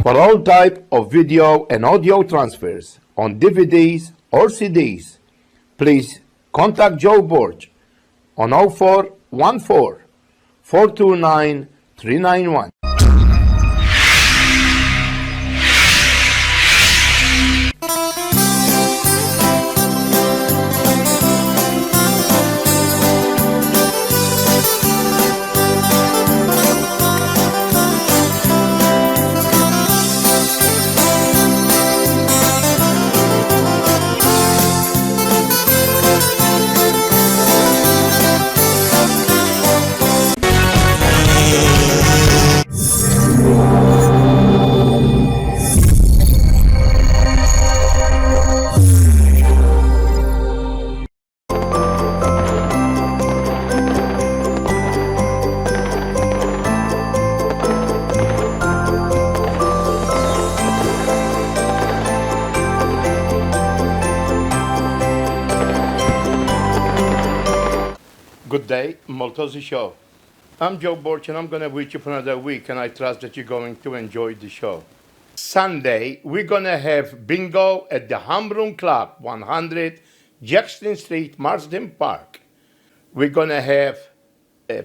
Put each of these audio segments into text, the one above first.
For all type of video and audio transfers on DVDs or CDs, please contact Joe Borg on 0414 429 391. Good day, Maltosi Show. I'm Joe Borch and I'm going to be with you for another week, and I trust that you're going to enjoy the show. Sunday, we're going to have bingo at the Hamroom Club, 100 Jackson Street, Marsden Park. We're going to have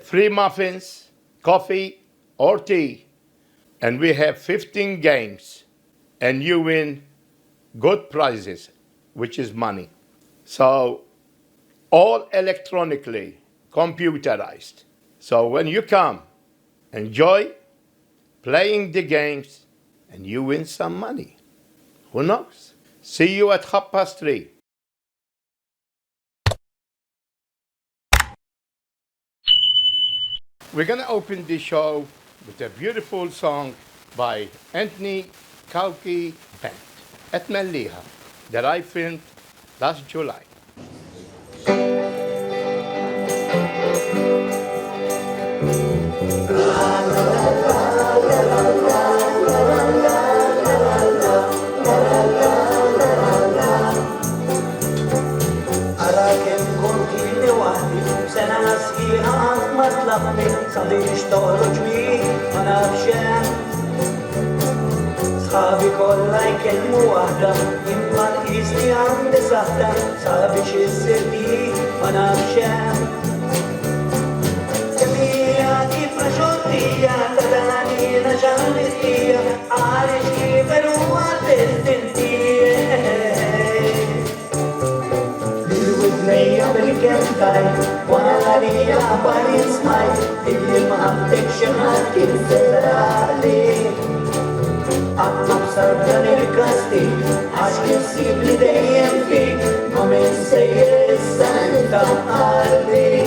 free muffins, coffee, or tea, and we have 15 games, and you win good prizes, which is money. So, all electronically, computerized. So when you come, enjoy playing the games and you win some money. Who knows? See you at 3:30. We're going to open the show with a beautiful song by Anthony Kalki Band at Meliha that I filmed last July. صديش تخرج بيه أنا بشام صحابي كلها يكلموا وحدة يمكن إيزني عند سهدة صحابي شسر بيه أنا بشام جميع كيف رشوتية تداني نشغلتية عارش كيف الوقت التنتيه بالودنية بالكنتاي وانا لي عبالي اسمعي اللي ما بتكشمها كيف تزرعلي أطلب سردن الكاستي عشق سيب لي دايم فيك ومن سير السنة قلبي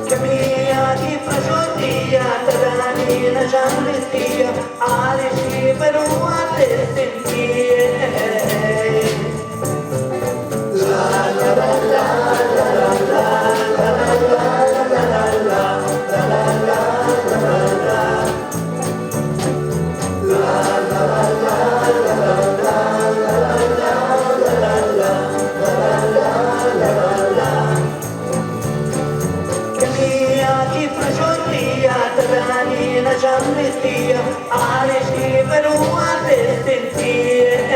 كمية كيف رجوتية تداني نجمتية عالش كيف الوقت التنتيه لا لا لا لا جمتية عالش كيف الوقت التنتيه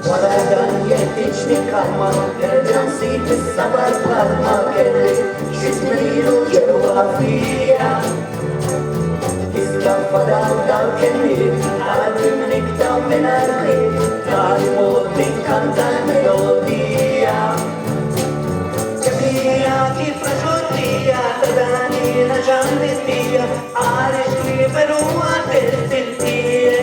ولا دنيتش نكمل ارجع نسيت السبب مهما كان جسمي وجوه فيا استنفذ وكمل عاد منك من الخير تعلموا كانت الميلودية جميع كيف رجوتية تداني نجمتية عارش كيف الوقت التنتيه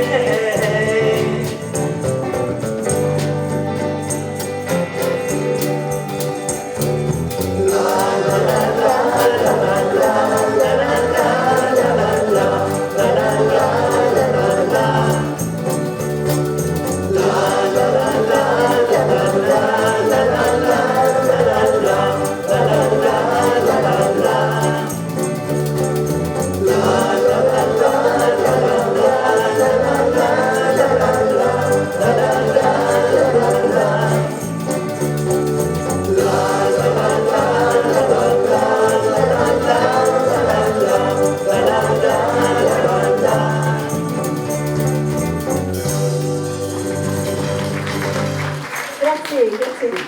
That's it.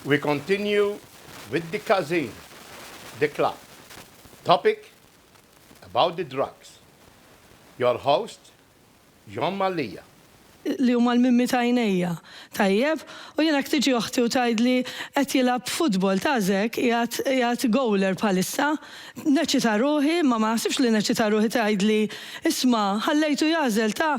We continue with the casino, the club. Topic about the drugs. Your host, John Malia. Li huma l-mimmi tajnejja. Tajjeb, u jena ktiġi uħti u tajdli qed jilab futbol tażek, jgħat gowler bħalissa, neċita ruħi, ma naħsibx li neċita ruħi tajdli, isma, ħallejtu jażel ta'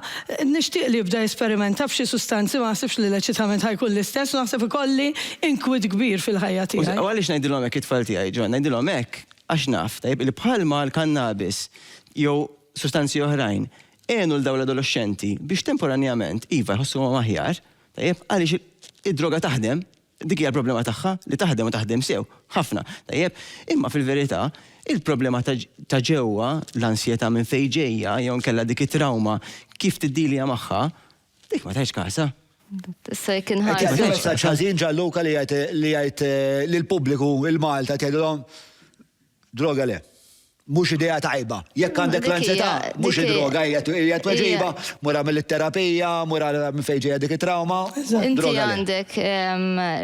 nixtieq li jibda esperimenta f'xi sustanzi, ma naħsibx li l-eċitament ħajkun l-istess, u naħseb ikolli inkwit kbir fil-ħajja tiegħi. U għaliex ngħidilhom hekk it-tfal tiegħi, Ġon, ngħidilhom hekk għax naf, tajjeb li bħalma l-kannabis jew sustanzi oħrajn għenu l-daw l-adolescenti biex temporanjament iva jħossu ma maħjar, tajjeb, għaliex id-droga taħdem, dik hija l-problema tagħha li taħdem u taħdem sew, ħafna, tajjeb, imma fil-verità il-problema ta' ġewwa l-ansjetà minn fejn ġejja jew nkella dik it-trauma kif tiddilja magħha, dik ma tgħidx każa. So you can Għati hide. messaġġ ħażin ġalluka li jgħid lill-pubbliku il-Malta tgħidilhom droga le. Mhux idea tajba. Jekk għandek l-ansjetà, mhux id-droga hija tweġiba, mura mill-terapija, mura minn fejn ġejja dik it-trauma. Inti droga le. għandek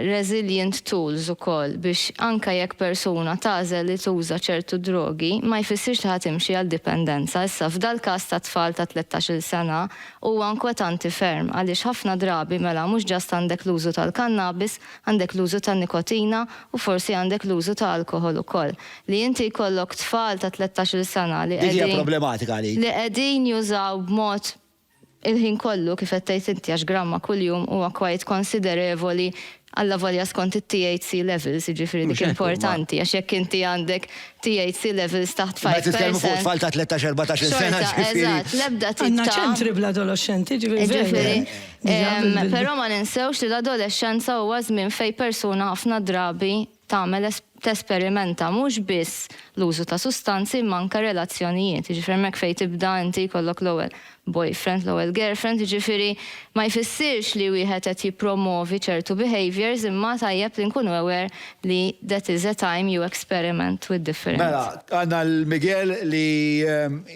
resilient tools ukoll biex anka jekk persuna tażel li tuża ċertu drogi ma jfissirx li ħatimxi għal dipendenza. Issa f'dal każ ta' tfal ta' 13-il sena huwa inkwetanti ferm għaliex ħafna drabi mela mhux ġast għandek l-użu tal-kannabis, għandek l-użu tan-nikotina u forsi għandek l-użu ta' alkohol ukoll. Li inti jkollok tfal ta' 13 sena li Dik hija problematika għalik. li qegħdin jużaw b'mod il-ħin kollu kif qed tgħid inti 10 gramma kuljum huwa kwajt konsiderevoli alla volja skont it-THC levels, jiġifieri dik Mhux hekk importanti għax jekk inti għandek THC levels taħt Ma titkellmu fuq 5%. tfal ta' 13-14 sena Xorta, eżatt, l-ebda Għanna tibta. ċentri bl-adolescenti, Ġifiri, ġifiri. pero ma ninsewx li l-adolescenza huwa żmien fej persuna ħafna drabi tagħmel tesperimenta mhux biss l-użu ta' sustanzi manka relazzjonijiet. Jiġifieri hemmhekk fejn tibda inti jkollok l-ewwel boyfriend, l-ewwel girlfriend, jiġifieri ma jfissirx li wieħed qed jippromovi ċertu behaviors imma tajjeb li nkunu aware li that is a time you experiment with different. Mela, għandna l-Miguel li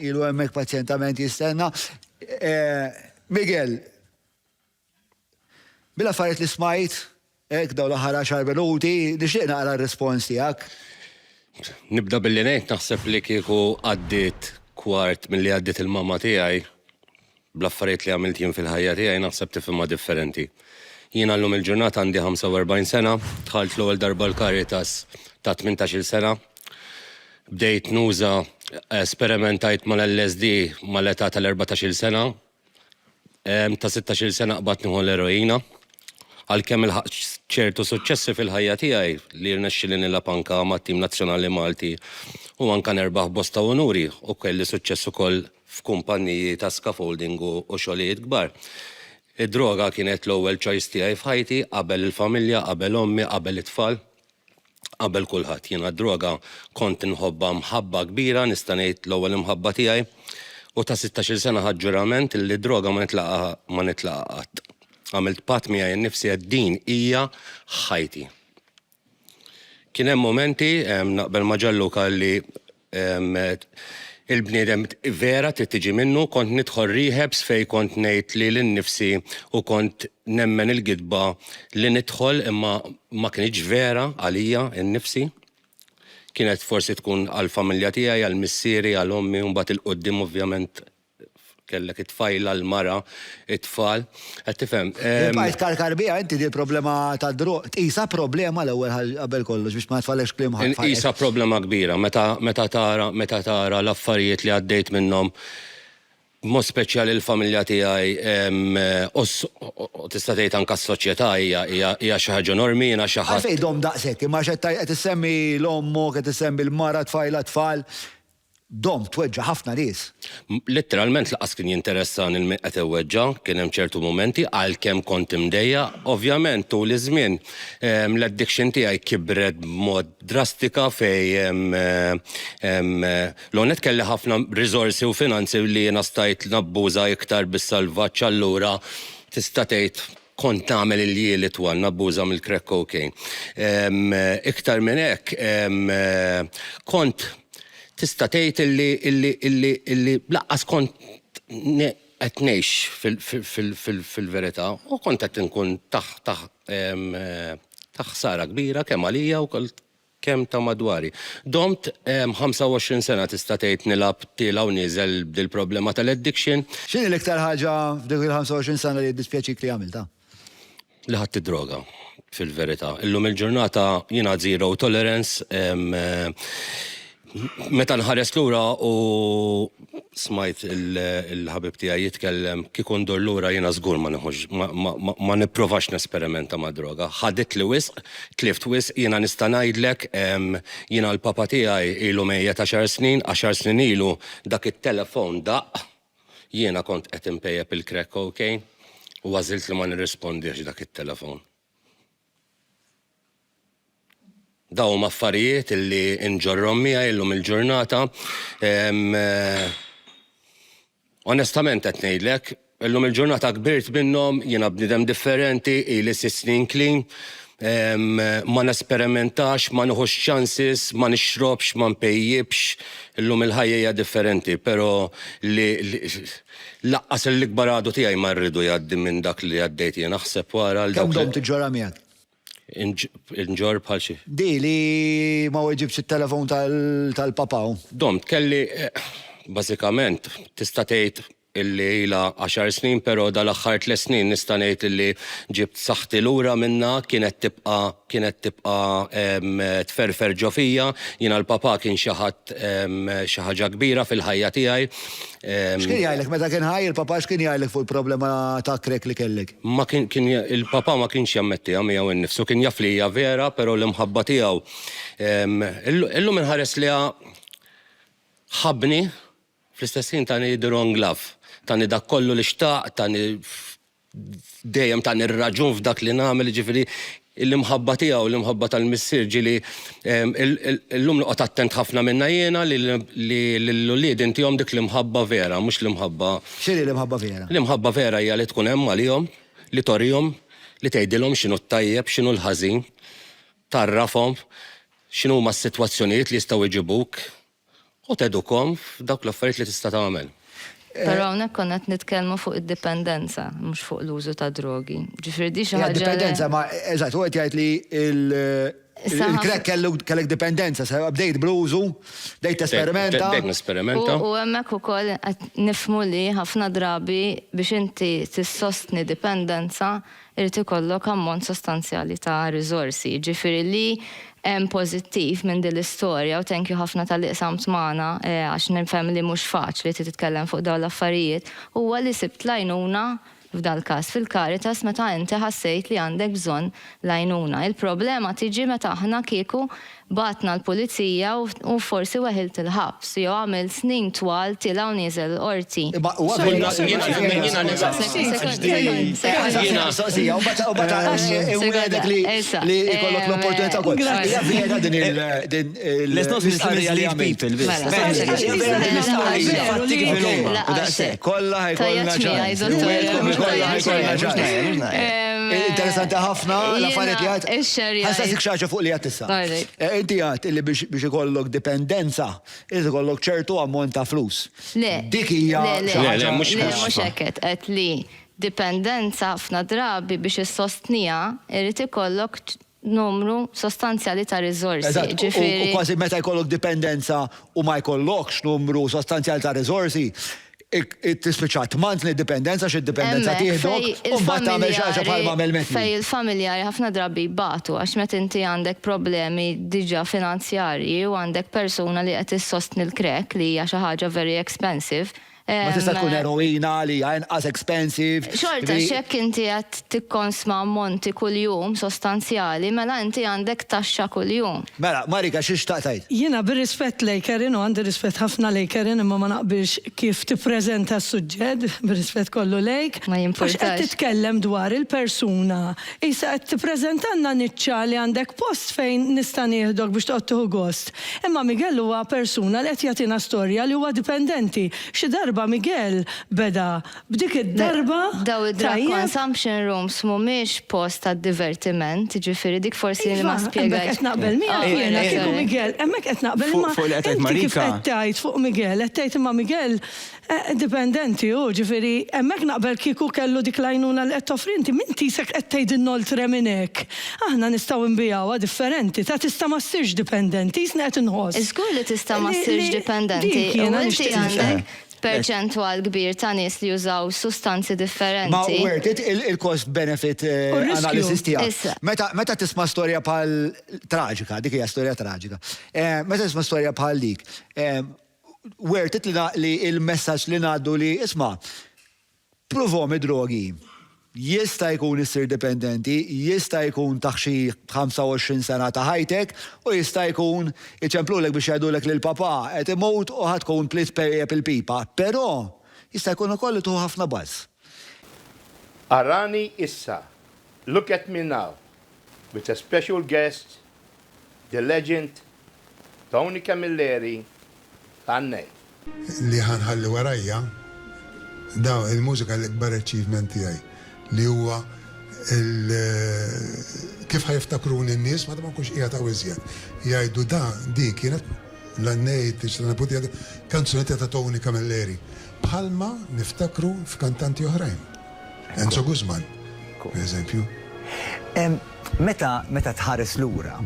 ilu hemmhekk pazjentament jistenna. Miguel, bil-affarijiet li smajt, hekk daw l-aħħar 10 minuti, nixtieq naqra r-rispons tiegħek. Nibda billi ngħid naħseb li kieku għaddiet kwart milli għaddiet il-mamma tiegħi bl-affarijiet li għamilt jien fil-ħajja tiegħi naħseb tifhimha differenti. Jien llum il-ġurnata għandi 45 sena, dħalt l-ewwel darba l-Caritas ta' 18-il sena. Bdejt nuża sperimentajt mal-LSD mal-età tal-14-il sena. Ta' 16-il sena qbad nieħu l-eroina. Għalkemm ċertu suċċessi fil-ħajja tiegħi li rnexxieli nilgħab anke mat-tim nazzjonali Malti u anke nerbaħ bosta unuri u kelli suċċess ukoll f'kumpanniji ta' scaffolding u xogħlijiet kbar. Id-droga kienet l-ewwel choice tiegħi f'ħajti qabel il-familja, qabel ommi, qabel it-tfal, qabel kulħadd. Jiena d-droga kont inħobba mħabba kbira, nista' ngħid l-ewwel imħabba tiegħi u ta' 16-il sena ħadd ġurament li d-droga ma nitlaqa qatt. Għamilt pat miegħi nnifsi din hija ħajti. Kien hemm momenti naqbel ma Ġalluka li il-bniedem vera tiġi minnu, kont nidħol rehabs fej kont ngħid li l-nifsi u kont nemmen il-gidba li nidħol imma ma kienx vera għalija n-nifsi. Kienet forsi tkun għall-familja tiegħi, għall-missieri, għall-ommi, u mbagħad il-qudiem ovvjament kellek it-tfajla l-mara, it-tfal. Qed tifhem. Bajt karkarbija, inti di problema ta' droga. Isa problema l-ewwel qabel kollox biex ma tfallex klim ħafna. Isa problema kbira, meta tara l-affarijiet li għaddejt minnhom, mod speċjali l-familja tiegħi, tista' tgħid anke s-soċjetà hija xi ħaġa enormi, jiena xi ħadd. Għalfejn dom daqshekk, imma qed issemmi l-ommu, qed issemmi l-mara tfajla tfal. Dom tweġġa ħafna nies. Letteralment laqas kien jinteressani il-min qed iweġġa, kien hemm ċertu momenti għalkemm kont imdejja, ovvjament tul iż-żmien l-addiction tiegħi kibret b'mod drastika fej l-onet kelli ħafna riżorsi u finanzi li jiena stajt nabbuża iktar bis-salvaġġ allura tista' tgħid kont tagħmel il-jieli twal nabbuża mill-crack cocaine. Iktar minn hekk kont tista' tgħid illi laqqas kont qed ngħix fil-verità u kont qed inkun taħ ħsara kbira kemm għalija u kemm ta' madwari. Domt 25 sena tista' tgħid nilab tiela u nieżel b'dil problema tal-addiction. X'inhi l-iktar ħaġa f'dik il-25 sena li dispjaċik li għamilta? Li ħadd id-droga fil-verità. Illum il-ġurnata jiena zero tolerance. Meta nħares lura u smajt il-ħabib tiegħi jitkellem kieku ndur lura jiena żgur ma nipprovax nesperimenta ma' droga. Ħadet li wisq, tlift wisq, jiena nista' ngħidlek jiena l-papa tiegħi ilu mejjed 10 snin ilu dak it-telefon daq, jiena kont qed impejjeb il-crack cocaine u għażilt li ma nirrispondix dak it-telefon. Daw affarijiet illi inġorrom miegħi illum il-ġurnata. Onestament qed ngħidlek, illum il-ġurnata kbirt minnhom, jiena bniedem differenti, ili 6 snin clean, ma nesperimentax, ma nieħux chances, ma nixrobx, ma npejjibx, illum il-ħajja hija differenti, però li laqqas l-ikbar għadu tiegħi ma rridu jgħaddi minn dak li għaddejt jien naħseb wara l Kemm dom tiġġora miegħek? Inġor bħal xi. Di li ma weġibx it-telefon tal-papaw. Domt, kelli, bażikament, tista' tgħid illi ilha 10 snin, però dal-aħħar 3 snin nista' ngħid illi ġibt saħħti lura minna, kienet tibqa' tferfer ġo fija, jiena l-papa kien xi ħaġa kbira fil-ħajja tiegħi. X'kien jgħidlek meta kien ħaj il-papa x'kien jgħidlek fuq il-problema ta' krek li kellek? Il-papa ma kienx jammettiha miegħu innifsu, kien jaf li hija vera, però l-imħabba tiegħu illum inħares liha ħabni fl-istess ħin tani the wrong love. Tani dak kollu li xtaq, tani dejjem tani r-raġun f'dak li nagħmel, ġifieri l-imħabba tiegħu, l-imħabba tal-missier ġieli illum noqgħod attent ħafna minna jiena li l-ulied intihom dik l-imħabba vera, mhux l-imħabba. X'inhi l-imħabba vera? L-imħabba vera hija li tkun hemm għalihom, li torihom, li tgħidilhom x'inhu t-tajjeb, x'inhu l-ħażin, tarrafhom, x'inhu huma s-sitwazzjonijiet li jistgħu jġibuk u tedukom f'dawk l-affarijiet li tista' tagħmel. Però hawnhekk konna qed nitkellmu fuq id-dipendenza, mhux fuq l-użu ta' drogi. Ġifieri di xi ħaġa. Dipendenza, ma eżatt, u qed jgħid li il-crack kellek dipendenza, sa bdejt bluzu, bdejt esperimenta. Bdejt nesperimenta. U hemmhekk ukoll qed nifhmu li ħafna drabi biex inti tissostni dipendenza irid ikollok ammont sostanzjali ta' riżorsi. Ġifieri li hemm pożittiv minn din l-istorja u thank you ħafna tal-li qsamt magħna għax nifhem li mhux faċli titkellem fuq dawn l-affarijiet, huwa li sibt l-għajnuna f'dal każ fil-Caritas meta inti ħassejt li għandek bżonn l-għajnuna. Il-problema tiġi meta aħna kieku batna l-pulizija u forsi weħilt il-ħabs, jew għamil snin twal tilgħu nieżel qorti. Li jkollok l-opportunità wkoll. Hija vera din kollha interessanti ħafna l-affarijiet li għad. Ħassasik xaġa fuq li għad tissa. Inti għad illi biex ikollok dipendenza, irid ikollok ċertu ammont ta' flus. Le. Dik hija. Le, mhux hekk qed li dipendenza ħafna drabi biex issostnija irid ikollok numru sostanzjali ta' riżorsi. U kważi meta jkollok dipendenza u ma jkollokx numru sostanzjali ta' riżorsi, tispiċat mantni dipendenza x'id-dipendenza tieħdok u mbagħad tagħmel xi ħaġa bħal m'għamel metni. Fej il-familjari ħafna drabi batu għax meta inti għandek problemi diġà finanzjarji u għandek persuna li qed issostni l-crack li hija xi ħaġa very expensive. Ma tista' tkun eroina li hija inqas expensive. Xorta x'hekk inti qed tikkonsma ammonti kuljum sostanzjali, mela inti għandek taxxa kuljum. Mela, Marika xi xtaqtajt? Jiena bir-rispett lej Karin u għandi rispett ħafna lej Karin imma ma naqbilx kif tippreżenta s-suġġett, bir-rispett kollu lejk. Ma jimpurtax. Għax qed titkellem dwar il-persuna. Issa qed tippreżentanna niċċa li għandek post fejn nista' nieħdok biex toqgħod tieħu gost. Imma Miguel huwa persuna li qed jagħtina storja li huwa dipendenti. Xi darba darba Miguel beda b'dik id-darba. Daw id-drug consumption rooms mhumiex post ta' divertiment, ġifieri dik forsi li ma spjegajx. Qed naqbel miegħek jiena kieku Miguel, hemmhekk qed naqbel ma. Fuq li qed tgħid Inti kif Marika. qed tgħid fuq Miguel, qed tgħid imma Miguel dipendenti hu, ġifieri hemmhekk naqbel kieku kellu dik l-għajnuna li qed toffri inti min tisek qed tgħid innoltre minn hekk. Aħna nistgħu nbijawha differenti, ta' tista' ma ssirx dipendenti, isna qed inħoss. Iżgur li tista' ma ssirx dipendenti. Dik jiena U inti nixtieq għandek perċentwal kbir ta' nies li jużaw sustanzi Ma differenti. worth it, il-cost benefit riskju. analysis tiegħek. Issa. Meta tisma' storja bħal traġika, dik hija storja traġika. Meta tisma' storja bħal dik, worth it li il-messaġġ li ngħaddu li isma' provhom id-drogi. Jista' jkun issir dipendenti, jista' jkun taħt xi 25 sena ta' ħajtek u jista' jkun iċemplulek biex jgħidulek lil papà qed imut u ħadd tkun plit perjeb il-pipa. Però jista' jkun ukoll tuħu ħafna baż. Arani issa. Look at me now. With a special guest, the legend, Tony Camilleri, Tannej. Li ħanħalli warajja, daw il-mużika l-ikbar achievement tiegħi li huwa kif ħajftakruni n-nies ma ma kunx qiegħed hawn iżjed. Jgħidu di kienet l-annejt tixtana puti kanzunetta ta' Tony Camilleri. Bħalma niftakru f'kantanti oħrajn. Enzo Guzman, per eżempju. Meta tħares lura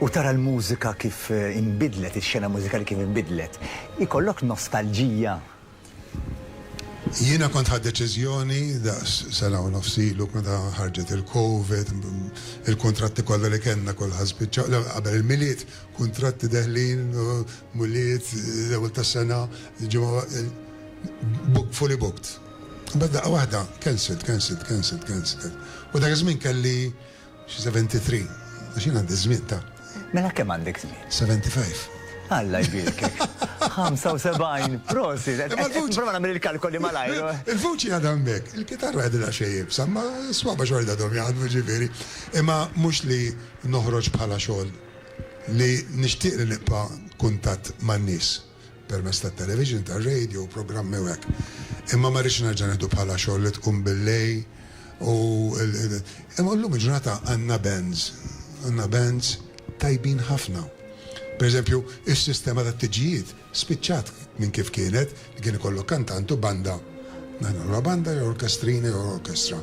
u tara l-mużika kif inbidlet, ix-xena mużikali kif inbidlet, ikollok nostalġija. Jiena kont ħad deċiżjoni da sena u nofsilu meta ħarġet il-COVID, il-kontratti kollha li kellna kollha spiċċaw, qabel il-miliet, kontratti deħlin, muliet, l-ewwel tas-sena, ġimgħa fully booked. Bada waħda, cancelled. U dak iż-żmien kelli xi 73, għax jien għandi żmien ta' Mela kemm għandek żmien? 75. Alla jbirkek. 75, prosi. Prova nagħmel il-kalkoli malajru. Il-vuċi għadha hemmhekk, il-kitarra għadha xejn, samma swaba xorda dom jaħdmu ġifieri. Imma mhux li noħroġ bħala xogħol li nixtieq li nibqa' kuntatt man-nies permezz tat-television, tar-radio, programmi u hekk. Imma ma rridx nerġa' ngħidu bħala xogħol li tkun bil-lej u imma llum il-ġurnata għandna bands tajbin ħafna. Per eżempju, is-sistema ta' tiġijiet spiċċat minn kif kienet li kien ikollok kantantu banda. Naħna banda jew orkestrini jew orkestra.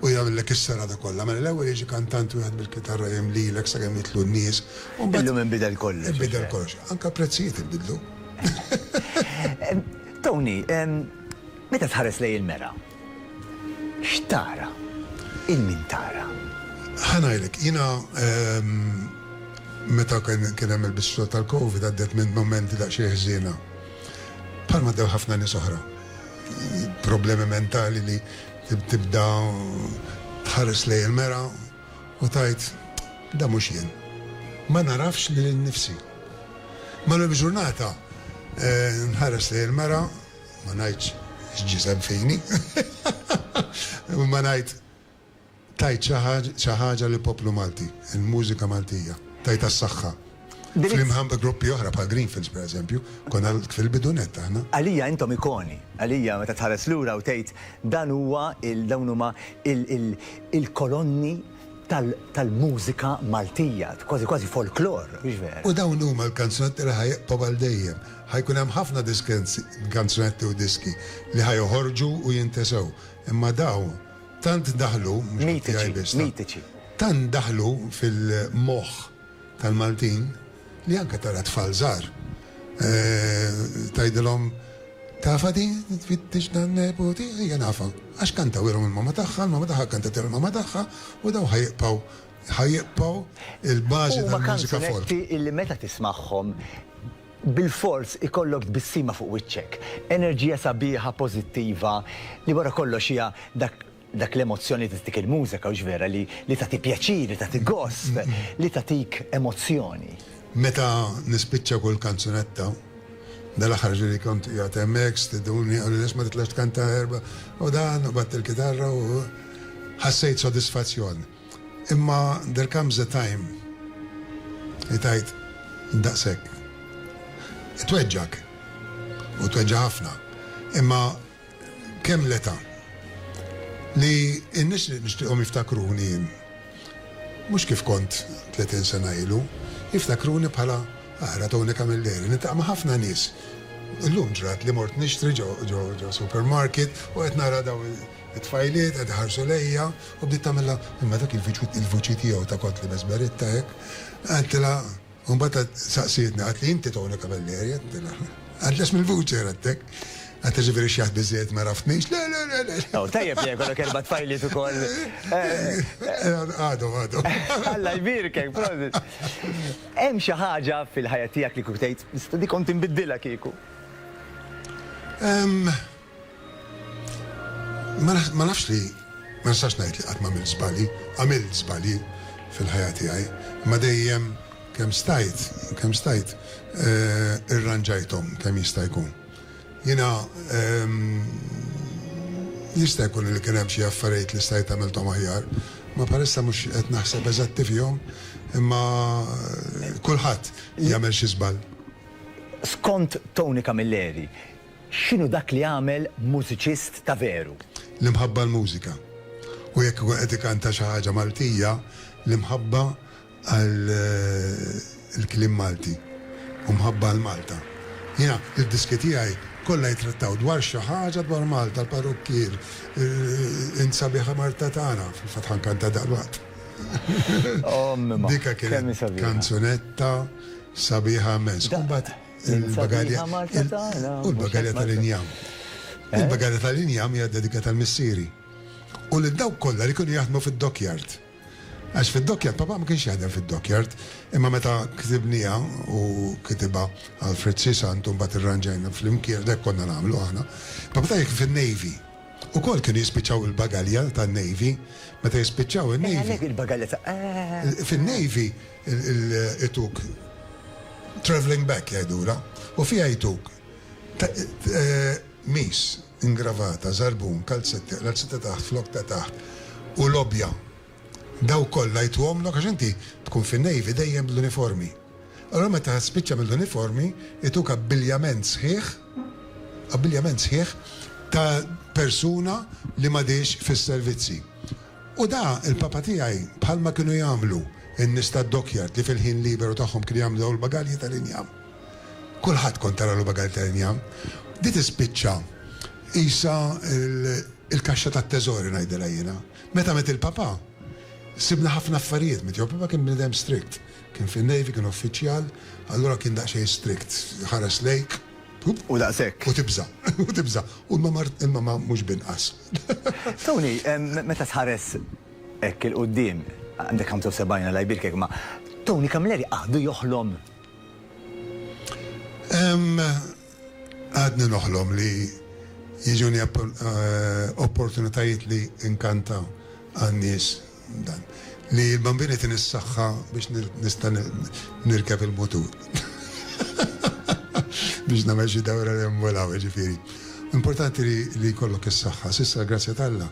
U jagħmellek is-serata kollha. Mela l-ewwel jiġi kantantu jgħid bil-kitarra jemlilek sakemm jitlu n-nies. Illum inbidel kollox. Inbidel kollox. Anke prezzijiet inbidlu. Tony, meta tħares lej il-mera, x'tara? Il-min tara? Ħanajlek, jiena meta kien hemm il-bistru tal-Covid għaddet minn momenti daqsxejn ħżiena. Bħalma dew ħafna nies oħra. Problemi mentali li tibda tħares lej il-mera u tajt da mhux jien. Ma narafx li l-nifsi. Ma l-ġurnata nħares lej il-mera ma ngħidx x'ġisem fini. Ma ngħid tajt xi ħaġa li poplu Malti, il-mużika Maltija. Tajta s-saxħa. Fl-imħamba gruppi oħra bħal Greenfields, per eżempju, konna fil-bidunet aħna. Għalija intom ikoni, għalija meta tħares lura u tgħid dan huwa dawn huma il-kolonni tal-mużika Maltija, kważi folklor, mhux vera. U dawn huma l-kanzunetti li ħajqgħu għal dejjem. Ħajkun hemm ħafna kanzunetti u diski li ħajjoħorġu u jintesew. Imma daw tant daħlu, mitiċi. Tant daħlu fil-moħħ tal-Maltin li anke tara tfal żgħar. Tgħidilhom tafa di tfittix dan nepoti hija nafa. Għax kantaw ilhom il-mama tagħha, il-mama tagħha kantat il-mama tagħha u daw ħajjibqgħu il-bażi tal-mużika folk. Kanzunetti illi meta tismagħhom bil-fors ikollok tbissima fuq wiċċek. Enerġija sabiħa pożittiva li wara kollox hija dak l-emozzjoni tistik il-mużika u ġvera li tagħti pjaċir, li tagħti gost, li tagħtik emozzjoni. Meta nispiċċa kull kanzunetta, dal-aħħar ġiri kont jgħat hemmhekk, stiduni u li ma titlax tkanta erba' u dan u batt il-kitarra u ħassejt sodisfazzjon. Imma there comes a time li tajt daqshekk. Tweġġak u tweġġa ħafna. Imma kemm l-età li n-nies li nixtieqhom jiftakruni jien. Mhux kif kont 30 sena ilu, jiftakruni bħala Tony Camilleri, nintaq ma' ħafna nies. Illum ġrat li mort nixtri ġo supermarket u qed nara daw it-tfajliet qed ħarsu lejja u bdiet tagħmilha imma dak il-vuċi tiegħu ta' Kotli Mesberitta hekk. Għadtilha u mbagħad saqsietni qalt li inti Tony Camilleri għadtilha. Għadlex mill-vuċi għadtek. Għatta ġiviri xjaħt bizziet ma rafnix, le. Tajjeb li jkollok erba' tfajliet ukoll. Għadu. Alla jbirkek, prożit. Hemm xi ħaġa fil-ħajja tiegħek li kif tgħid nista' dik kont inbiddilha kieku. Ma nafx li, ma nistax ngħid li qatt m'għamilt żbali fil-ħajja tiegħi, ma dejjem kemm stajt irranġajthom kemm jista' jkun. Jiena jista' jkun li kien hemm xi affarijiet li stajt għamilthom aħjar, ma palissa mhux qed naħseb eżatti fihom, imma kulħadd jagħmel xi żball. Skont Tony Camilleri, x'inhu dak li għamel mużiċist ta' veru? L-imħabba l-mużika. U jekk qed ikanta xi ħaġa Maltija, l-imħabba għall-kliem Malti u mħabba l-Malta. Jiena id-diski tiegħi kollha jitrattaw dwar xi ħaġa dwar Malta, l-parukkier, insabiħa Marta tagħna fil-fatt ħankanta daqwaqt. Dika kienet kanzunetta sabiħa mens. Il-bagalja tal-injam. Il-bagalja tal-injam hija dedikata tal-missieri. U l-daw kollha li kienu jaħdmu fid-dockyard. Għax fid-dockyard, papa ma kienx jaħdem fid-dockyard, imma meta ktibnija u kitiba Alfred Sisant u mbagħad irranġajna fl-imkier dek konna nagħmlu aħna. Papa tajjek fin-Navy. Ukoll kienu jispiċċaw il-bagalja tan-Navy, meta jispiċċaw il-Navy. Il-bagalja fin-Navy ituk traveling back jgħidula, u fiha jtuk mis ingravata, zarbun, kalzetti, l-alzetta taħt, flok ta' taħt u lobja. Daw kollha jtuhomlok għax inti tkun fin-Navy dejjem bl-uniformi. Allora meta spiċċa mill-uniformi ituk abbiljament sħiħ ta' persuna li m'għadix fis-servizzi. U da il-papa tiegħi bħalma kienu jagħmlu in-nies tad-dockyard li fil-ħin liberu tagħhom kienu jagħmlu l-bagalji tal-injam. Kulħadd kont tara l-bagalji tal-injam. Di tispiċċa isa il-kaxxa tat-teżori ngħidilha jiena. Meta met il-papa sibna ħafna affarijiet, mit papa kien bnedem strict. Kien fin-Navy, kien uffiċjal, allura kien daqsxejn strict. Ħares lejk. U daqshekk. U tibża. U l-mama mhux binqas. Tony, meta tħares hekk il-qudiem, għandek 75 la jbirkek ma' Tony Camilleri għadu joħlom. Għadni noħlom li jiġuni opportunitajiet li inkanta għan-nies dan. Li l-bambini tinissaxħa biex nista nirkab il-motur. Biex namel xi dawra l-emmolaw, ġifiri. Importanti li kollok is-saħħa. Sissa, grazzja talla,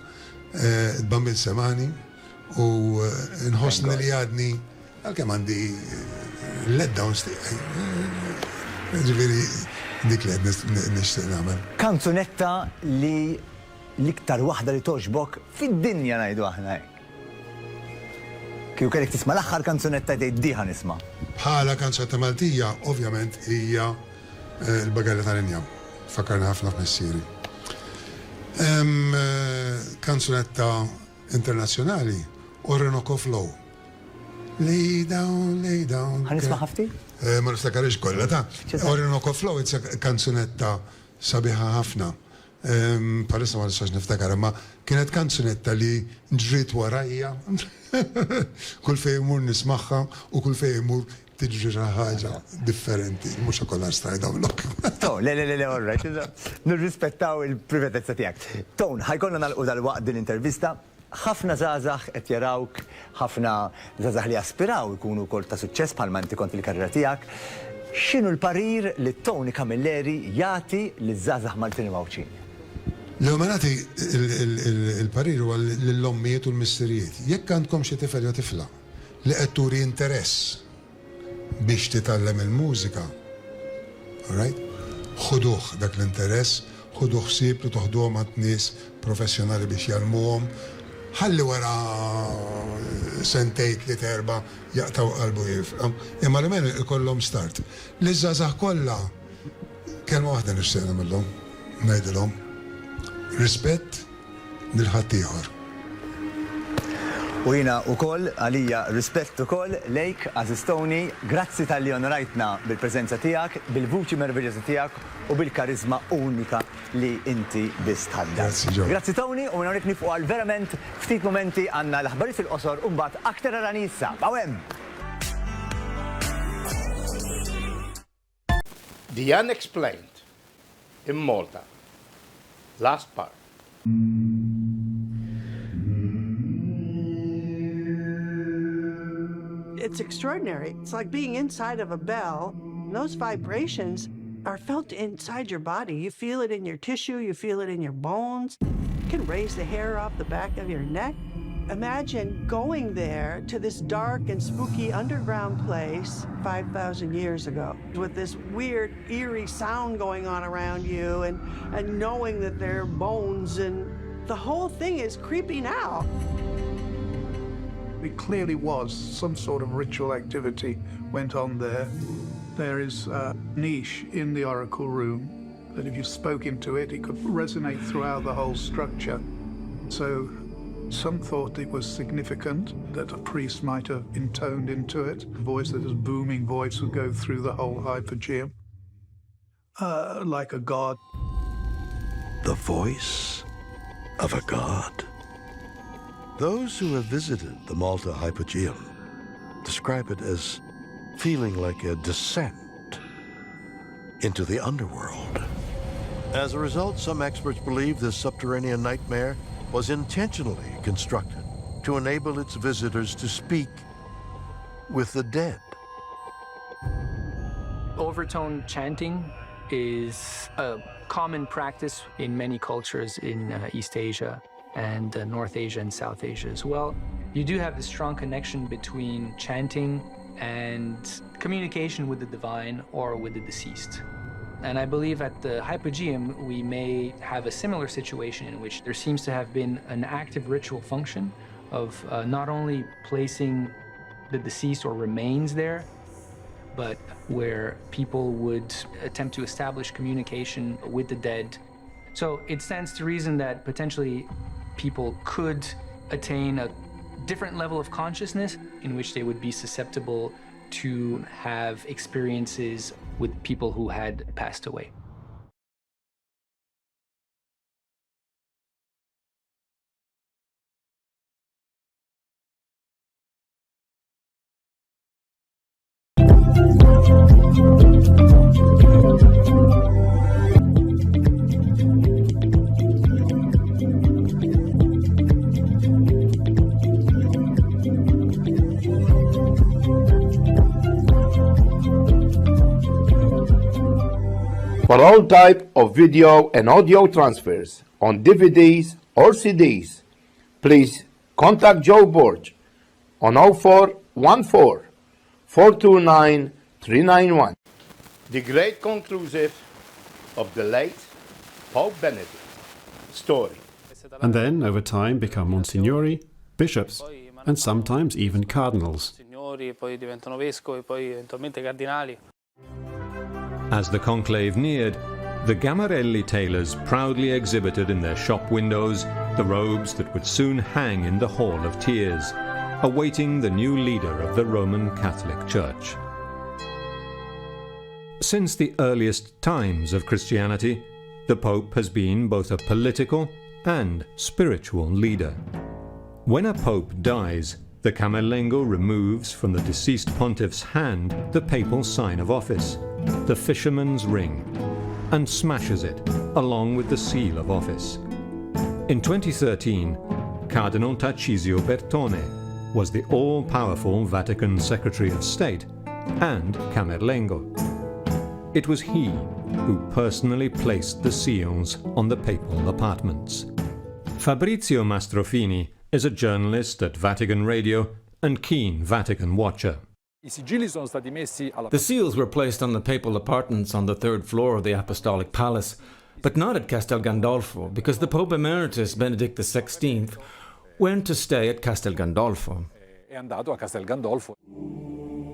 il-bambin semani u nħossni li għadni għalkemm għandi let-downs tiegħi. Ġifiri, dik li għad nixtieq nagħmel. Kanzunetta li l-iktar waħda li toġbok fid-dinja ngħidu aħna hekk. Kieku kellek tisma' l-aħħar kanzunetta tgħid diħa nisma'. Bħala kanzunetta Maltija, ovvjament, hija l-bagalja tal-injam. Fakkarna ħafna f'missieri. Kanzunetta internazzjonali, Orinoco Flow. Lay down. Ħanisma' ħafti? Ma niftakarix kollha ta'. Orinoco Flow kanzunetta sabiħa ħafna. Palissa ma nistax niftakar, ma kienet kanzunetta li ġrit warajja. Kull fejn imur nismaħħa u kull fejn imur tiġri ħaġa differenti. Mhux kollha stajda mlok. Le, all right. Nirrispettaw il-privatezza tiegħek. Ton, ħajkonna nagħlqu dal-waqt din intervista. Ħafna żgħażagħ qed jarawk, ħafna żgħażagħ li aspiraw ikunu wkoll ta' suċċess bħalma inti kont il-karriera tiegħek. X'inhu l-parir li Tony Camilleri jagħti liż-żgħażagħ Maltin Mawċin? L-umanati il-parir huwa lill-ommijiet u l-missirijiet. Jekk għandkom xi tifel jew tifla li qed turi interess biex titgħallem il-mużika, all right? Ħuduh dak l-interess ħudu ħsieb li toħduhom għand nies professjonali biex jalmuhom. Ħalli wara sentej tliet erba' jaqtaw qalbu jifhem. Imma l-men ikollhom start. L-iżżażagħ kollha kelma waħda nixtieq nagħmilhom, ngħidilhom. Rispett lil ħaddieħor. U jina u koll, għalija rispett u koll, lejk, Azistoni, grazzi tal-li onorajtna bil-prezenza tijak, bil-vuċi merveġezi tijak u bil-karizma unika li inti bistħadda. Grazzi Tony, u onorit nifu għal verament ftit momenti għanna l-ħbari fil-qosor umbat aktar għaranissa. Bawem! The Unexplained in Malta. Last part. It's extraordinary. It's like being inside of a bell. Those vibrations are felt inside your body. You feel it in your tissue, you feel it in your bones. You can raise the hair off the back of your neck. Imagine going there to this dark and spooky underground place 5,000 years ago with this weird, eerie sound going on around you and knowing that there are bones and the whole thing is creeping out. It clearly was some sort of ritual activity went on there. There is a niche in the oracle room that if you spoke into it, it could resonate throughout the whole structure. So some thought it was significant that a priest might have intoned into it. A voice that was booming voice would go through the whole hypogeum, like a god. The voice of a god. Those who have visited the Malta Hypogeum describe it as feeling like a descent into the underworld. As a result, some experts believe this subterranean nightmare was intentionally constructed to enable its visitors to speak with the dead. Overtone chanting is a common practice in many cultures in East Asia and North Asia and South Asia as well. You do have this strong connection between chanting and communication with the divine or with the deceased. And I believe at the Hypogeum, we may have a similar situation in which there seems to have been an active ritual function of not only placing the deceased or remains there, but where people would attempt to establish communication with the dead. So it stands to reason that potentially people could attain a different level of consciousness in which they would be susceptible to have experiences with people who had passed away. For all type of video and audio transfers on DVDs or CDs, please contact Joe Borch on 0414 429 391. The great conclusive of the late Pope Benedict story. And then, over time, become Monsignori, bishops, and sometimes even cardinals. As the conclave neared, the Gamarelli tailors proudly exhibited in their shop windows the robes that would soon hang in the Hall of Tears, awaiting the new leader of the Roman Catholic Church. Since the earliest times of Christianity, the Pope has been both a political and spiritual leader. When a Pope dies, the Camerlengo removes from the deceased pontiff's hand the papal sign of office, the fisherman's ring, and smashes it along with the seal of office. In 2013, Cardinal Tarcisio Bertone was the all-powerful Vatican Secretary of State and Camerlengo. It was he who personally placed the seals on the papal apartments. Fabrizio Mastrofini is a journalist at Vatican Radio and keen Vatican watcher. The seals were placed on the papal apartments on the third floor of the Apostolic Palace. but not at Castel Gandolfo, because the Pope Emeritus Benedict XVI went to stay at Castel Gandolfo. È andato a Castel Gandolfo.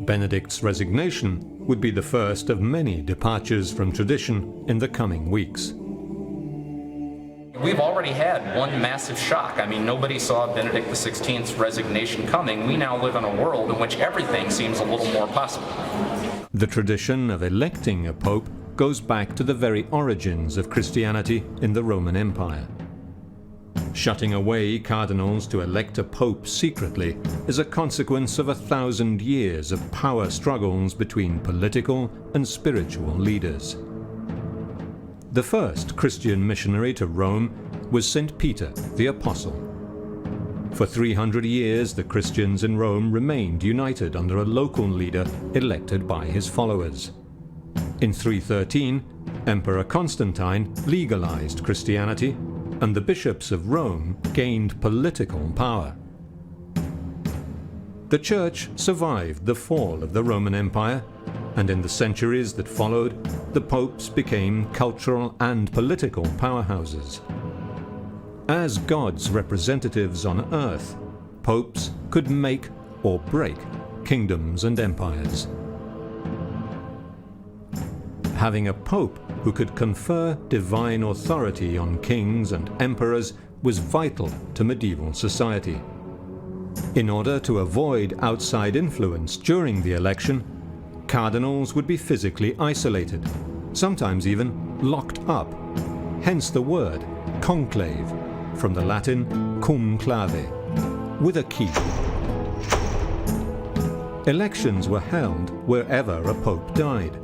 Benedict's resignation would be the first of many departures from tradition in the coming weeks. We've already had one massive shock. I mean, nobody saw Benedict XVI's resignation coming. We now live in a world in which everything seems a little more possible. The tradition of electing a pope goes back to the very origins of Christianity in the Roman Empire. Shutting away cardinals to elect a pope secretly is a consequence of 1,000 years of power struggles between political and spiritual leaders. The first Christian missionary to Rome was St. Peter the Apostle. For 300 years, the Christians in Rome remained united under a local leader elected by his followers. In 313, Emperor Constantine legalized Christianity, and the bishops of Rome gained political power. The Church survived the fall of the Roman Empire, and in the centuries that followed, the popes became cultural and political powerhouses. As God's representatives on earth, popes could make or break kingdoms and empires. Having a pope who could confer divine authority on kings and emperors was vital to medieval society. In order to avoid outside influence during the election, cardinals would be physically isolated, sometimes even locked up, hence the word conclave, from the Latin cum clave, with a key. Elections were held wherever a pope died,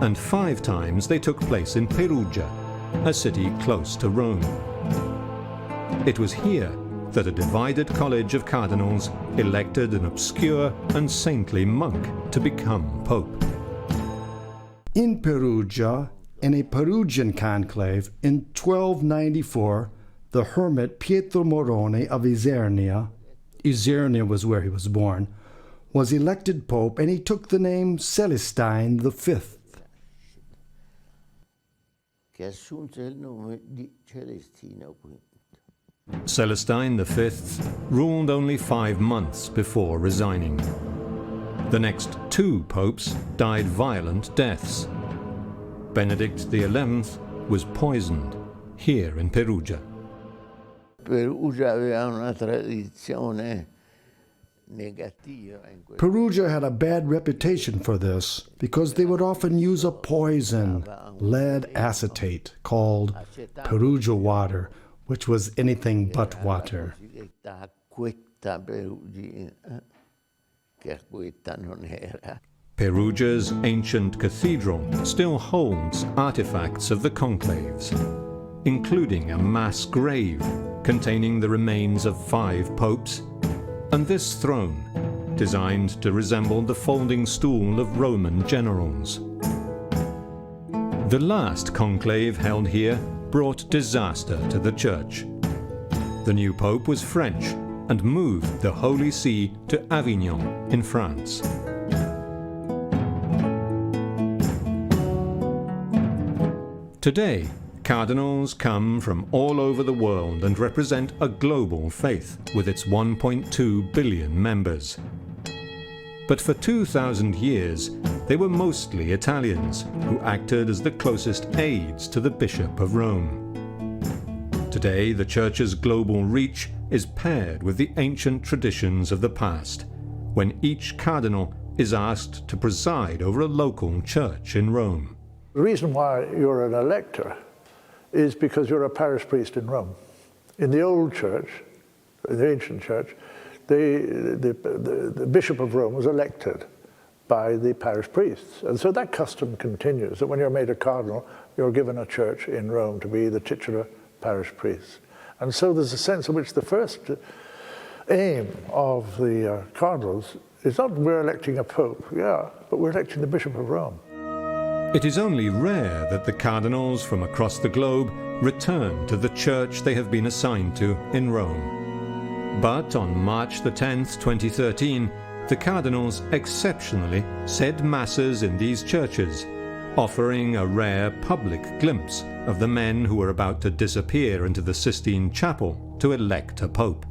and 5 times they took place in Perugia, a city close to Rome. It was here that a divided college of cardinals elected an obscure and saintly monk to become pope. In Perugia, in a Perugian conclave in 1294, the hermit Pietro Morone of Isernia was where he was born, was elected pope, and he took the name Celestine V. Celestine V ruled only 5 months before resigning. The next 2 popes died violent deaths. Benedict XI was poisoned here in Perugia. Perugia had a bad reputation for this because they would often use a poison, lead acetate, called Perugia water, which was anything but water. Perugia's ancient cathedral still holds artifacts of the conclaves, including a mass grave containing the remains of 5 popes, and this throne, designed to resemble the folding stool of Roman generals. The last conclave held here brought disaster to the Church. The new pope was French and moved the Holy See to Avignon in France. Today, cardinals come from all over the world and represent a global faith with its 1.2 billion members. But for 2,000 years, they were mostly Italians who acted as the closest aides to the Bishop of Rome. Today, the Church's global reach is paired with the ancient traditions of the past, when each cardinal is asked to preside over a local church in Rome. The reason why you're an elector is because you're a parish priest in Rome. In the old church, in the ancient church, the Bishop of Rome was elected by the parish priests. And so that custom continues, that when you're made a cardinal, you're given a church in Rome to be the titular parish priest. And so there's a sense in which the first aim of the cardinals is not we're electing a pope, but we're electing the Bishop of Rome. It is only rare that the cardinals from across the globe return to the church they have been assigned to in Rome. But on March the 10th, 2013, the cardinals exceptionally said masses in these churches, offering a rare public glimpse of the men who were about to disappear into the Sistine Chapel to elect a pope.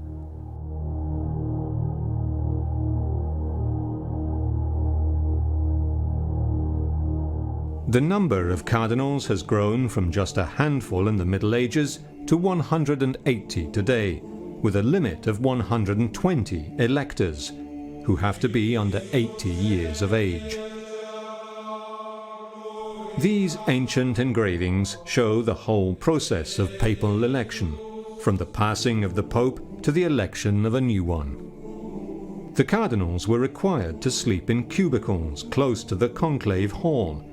The number of cardinals has grown from just a handful in the Middle Ages to 180 today, with a limit of 120 electors, who have to be under 80 years of age. These ancient engravings show the whole process of papal election, from the passing of the Pope to the election of a new one. The cardinals were required to sleep in cubicles close to the conclave hall,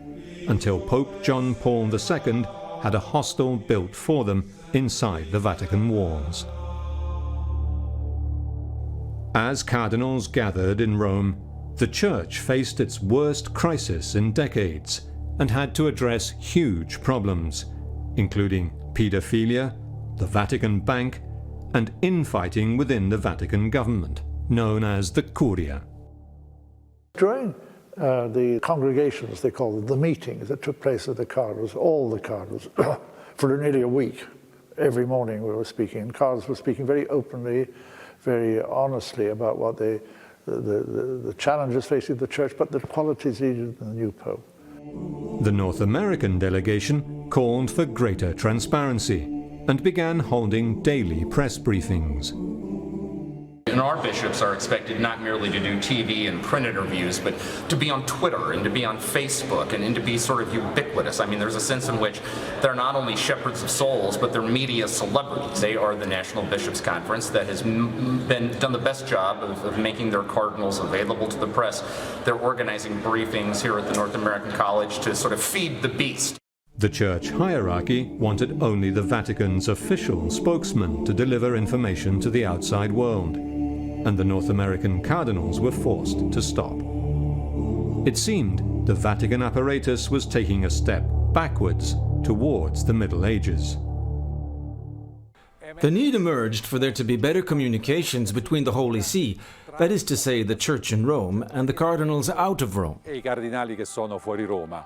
until Pope John Paul II had a hostel built for them inside the Vatican walls. As cardinals gathered in Rome, the Church faced its worst crisis in decades and had to address huge problems, including pedophilia, the Vatican Bank, and infighting within the Vatican government, known as the Curia. During the congregations, they call them, the meetings that took place at the cardinals, all the cardinals, for nearly a week, every morning we were speaking, and cardinals were speaking very openly, very honestly about what the challenges facing the Church, but the qualities needed in the new Pope. The North American delegation called for greater transparency and began holding daily press briefings. And our bishops are expected not merely to do TV and print interviews, but to be on Twitter and to be on Facebook and to be sort of ubiquitous. I mean, there's a sense in which they're not only shepherds of souls, but they're media celebrities. They are the National Bishops' Conference that has done the best job of making their cardinals available to the press. They're organizing briefings here at the North American College to sort of feed the beast. The church hierarchy wanted only the Vatican's official spokesman to deliver information to the outside world, and the North American cardinals were forced to stop. It seemed the Vatican apparatus was taking a step backwards towards the Middle Ages. The need emerged for there to be better communications between the Holy See, that is to say, the Church in Rome, and the cardinals out of Rome. E I cardinali che sono fuori Roma.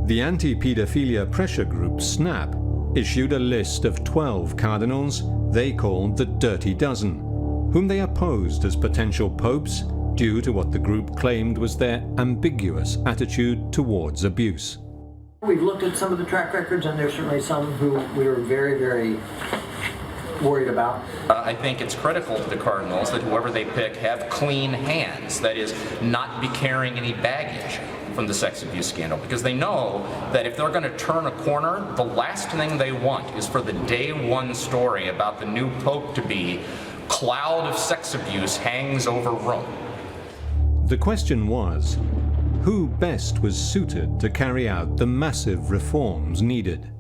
The anti-pedophilia pressure group SNAP issued a list of 12 cardinals they called the Dirty Dozen, whom they opposed as potential popes due to what the group claimed was their ambiguous attitude towards abuse. We've looked at some of the track records, and there's certainly some who we were very, very worried about. I think it's critical to the cardinals that whoever they pick have clean hands, that is, not be carrying any baggage from the sex abuse scandal, because they know that if they're going to turn a corner, the last thing they want is for the day one story about the new pope to be cloud of sex abuse hangs over Rome. The question was, who best was suited to carry out the massive reforms needed?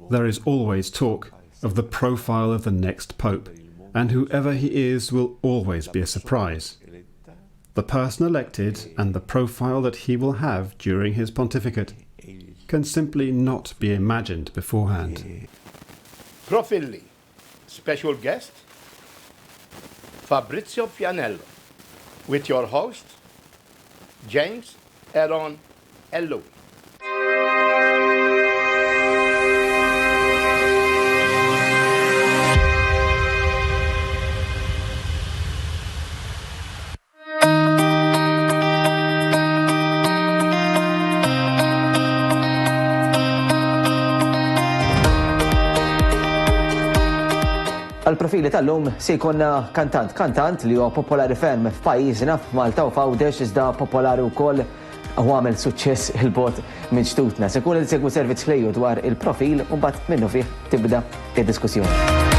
There is always talk of the profile of the next pope, and whoever he is will always be a surprise. The person elected and the profile that he will have during his pontificate can simply not be imagined beforehand. Profilli, special guest, Fabrizio Fianello, with your host, James Aaron Ello. Għal-profili tal-lum se jkollna kantant li huwa popolari ferm f'pajjiżna f'Malta u f'Għawdex iżda popolari wkoll u għamel suċċess il-bot minn ġtutna. Se jkun il-segwu servizz ħlejju dwar il-profil u mbagħad minnu fih tibda id-diskussjoni.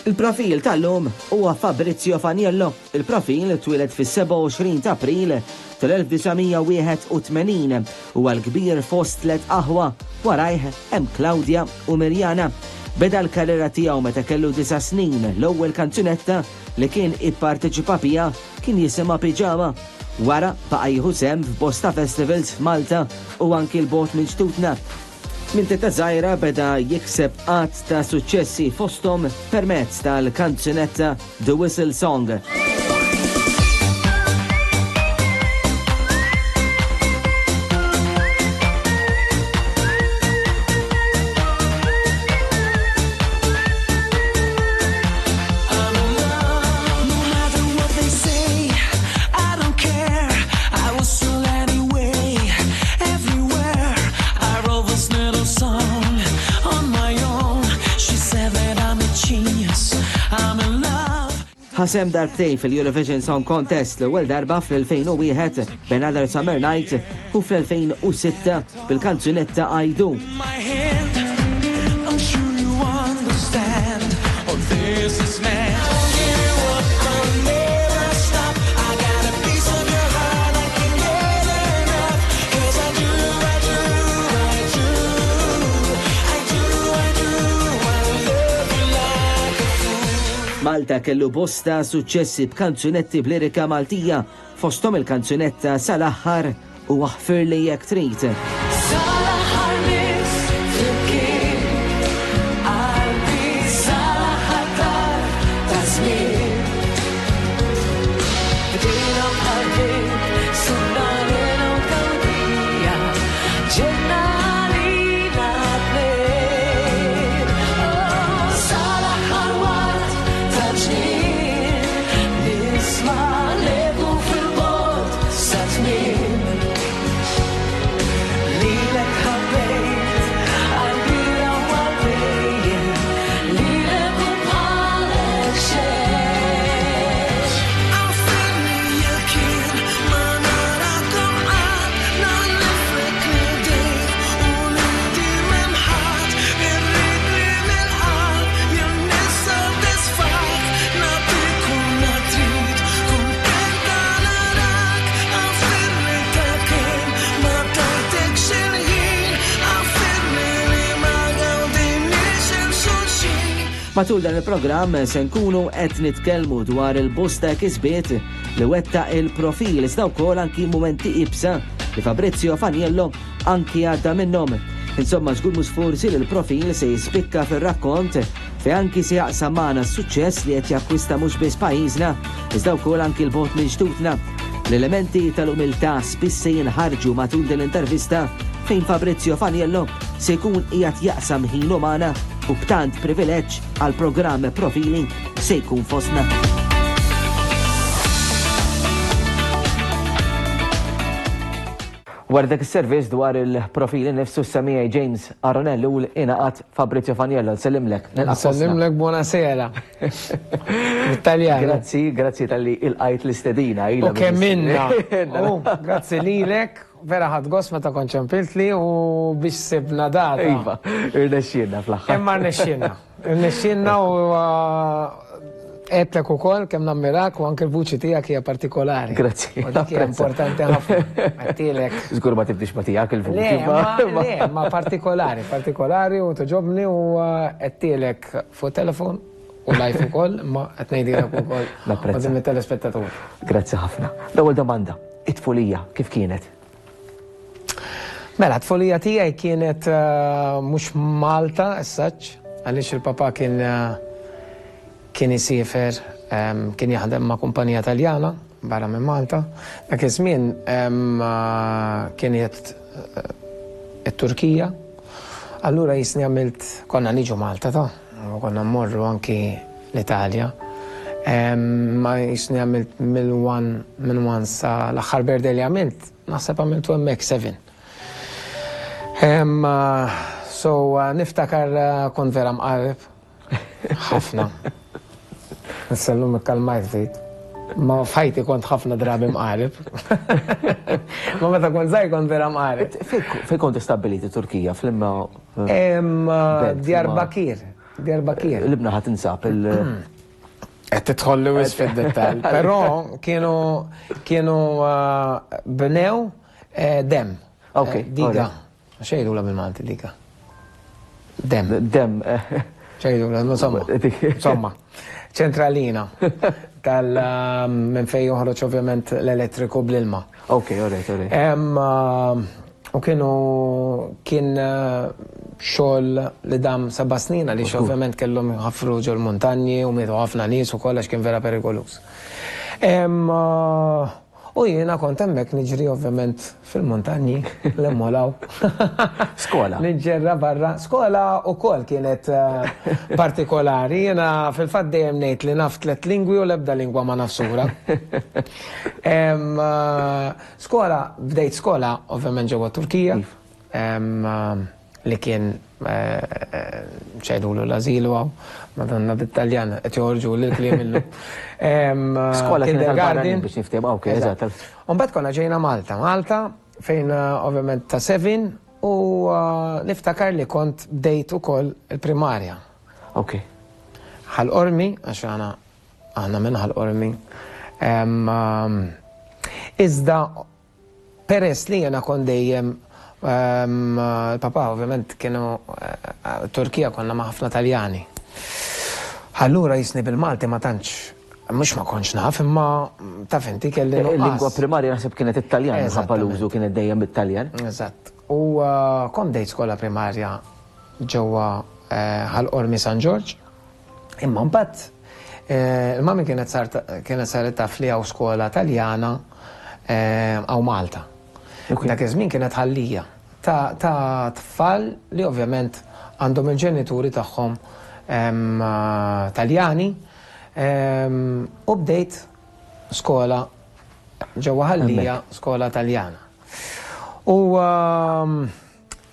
Il-profil tal-lum huwa Fabrizio Faniello. Il-profil twieled fis-27 ta' April tal-1981 huwa l-kbir fost tliet aħwa warajh hemm Claudia u Mirjana. Beda l-karriera tiegħu meta kellu 9 snin. L-ewwel kanzunetta li kien ipparteċipa fiha kien jisimha Piġama. Wara baqa' jieħu sehem f'bosta festivals f'Malta u anki l-bot minn Ġtutna. Minn teta żgħira beda jikseb qatt ta' suċċessi fosthom permezz tal-kanzunetta The Whistle Song. Ħasem darbtejn fil-Eurovision Song Contest l-ewwel darba fl-2001 b'Another Summer Night u fl-2006 bil-kanzunetta I Do. Malta kellu bosta suċċessi b'kanzunetti b'lirika Maltija fosthom il-kanzunetta Sal-aħħar u Waħfirli jekk trid. Matul dan il-programm se nkunu qed nitkellmu dwar il-bosta kisbiet li wetta il-profil iżda wkoll anki momenti ibsa li Fabrizio Faniello anki għadda minnhom. Insomma, żgur mhux forsi li l-profil se jispikka fir-rakkont fe anki se jaqsam magħna s-suċċess li qed jakkwista mhux biss pajjiżna, iżda wkoll anki l-bot minn Ġtutna. L-elementi tal-umiltà spiss se jinħarġu matul din l-intervista fejn Fabrizio Faniello se jkun qiegħed jaqsam ħinu magħna u b'tant privileġġ għal programm Profili se jkun fostna. Wara dak is-servizz dwar il-profili nifsu s-semija James Aronellu u l-inaqat Fabrizio Faniello. Sellimlek. Sellimlek buonasera. Italjan. Grazzi tal-li il-qajt l-istedina. U kemminna. Grazzi lilek. Vera ħad gos meta konċempilt li u biex sibna data. Iva, irnexxinna fl-axħar. Imma rnexxinna u għetlek u kol kem nammirak u anke l-vuċi tijak hija partikolari. Grazzi. U dik hija importanti ħafna. Għattilek. Żgur ma tibdix ma tijak il-vuċi. Le, ma partikolari u toġobni u għattilek fu telefon u live u kol, ma għatnejdilek u kol. Napprezza. Għadim il-telespettatur. Grazzi ħafna. L-ewwel domanda, it-tfulija kif kienet? Mela, t-tfulija tijaj kienet mux Malta, essaċ, għalix il-papa kien jisifer, kien jaħdem ma' kumpanija taljana, barra minn Malta. Dak iż-żmien kienet it-Turkija. Allura jisni għamilt, konna niġu Malta ta' u konna mmorru anki l-Italja. Ma jisni għamilt minn wan sa l-axħar berde li għamilt, naħseb għamilt u emmek 7. So niftakar kon vera mqarrib. ħafna. Nsellum ikkalmajt ftit. Ma fajti kont ħafna drabi mqarrib. Ma meta kont żgħir kont vera mqarrib. Fejn kont istabbiliti Turkija fl-imma? Diyarbakir. Derba kien. Libna ħat insab Qed tidħollu wis fid-dettall. Però kienu bnew dem. Ok, Diga. Xejdu la bil-Malti diga. Dem. Dem. Xejdu la, insomma. Ċentralina. Minn fej joħroġ ovvjament l-elettriku bl-ilma. Ok, alright. U kien xogħol li dam 7 snin għaliex ovvjament kellhom ħafru ġol montanji u mietu ħafna nies u kollox kien vera perikolus. U jiena kont hemmhekk niġri ovvjament fil-montanji l-emmolaw. Skola. Niġġerra barra. Skola wkoll kienet partikolari. Jiena fil-fatt dejjem ngħid li naf 3 lingwi u l-ebda lingwa ma nafsura. Skola, bdejt skola ovvjament ġewwa Turkija. Li kien ċedulu l-azilu għaw, madonna bit-Taljan, qed joħorġu l-kliem illu. Skola kien għal-barranin biex niftiem, ok, eżatt. Unbat konna ġejna Malta. Malta fejn ovvjament ta' 7 u niftakar li kont bdejt ukoll il-primarja. Ok. Ħal-Ormi, għax għana minn ħal-Ormi. Iżda peress li jena kon dejjem il-papa ovvjament kienu Turkija konna ma' ħafna Taljani. Allura jisni bil-Malti ma tantx, mux ma konx naf, imma taf inti kelli Il-lingwa primarja naħseb kienet it-Taljan, ħabba l-użu kienet dejjem bit-Taljan. Eżatt. U kon dejt skola primarja ġewwa ħal-Ormi San George. Imma mbagħad il-mami kienet saret taf li hawn skola Taljana għaw Malta. Dak iż-żmien kienet ħallija ta' tfal li ovvjament għandhom il-ġenituri tagħhom Taljani u bdejt skola ġewwa ħallija skola Taljana. U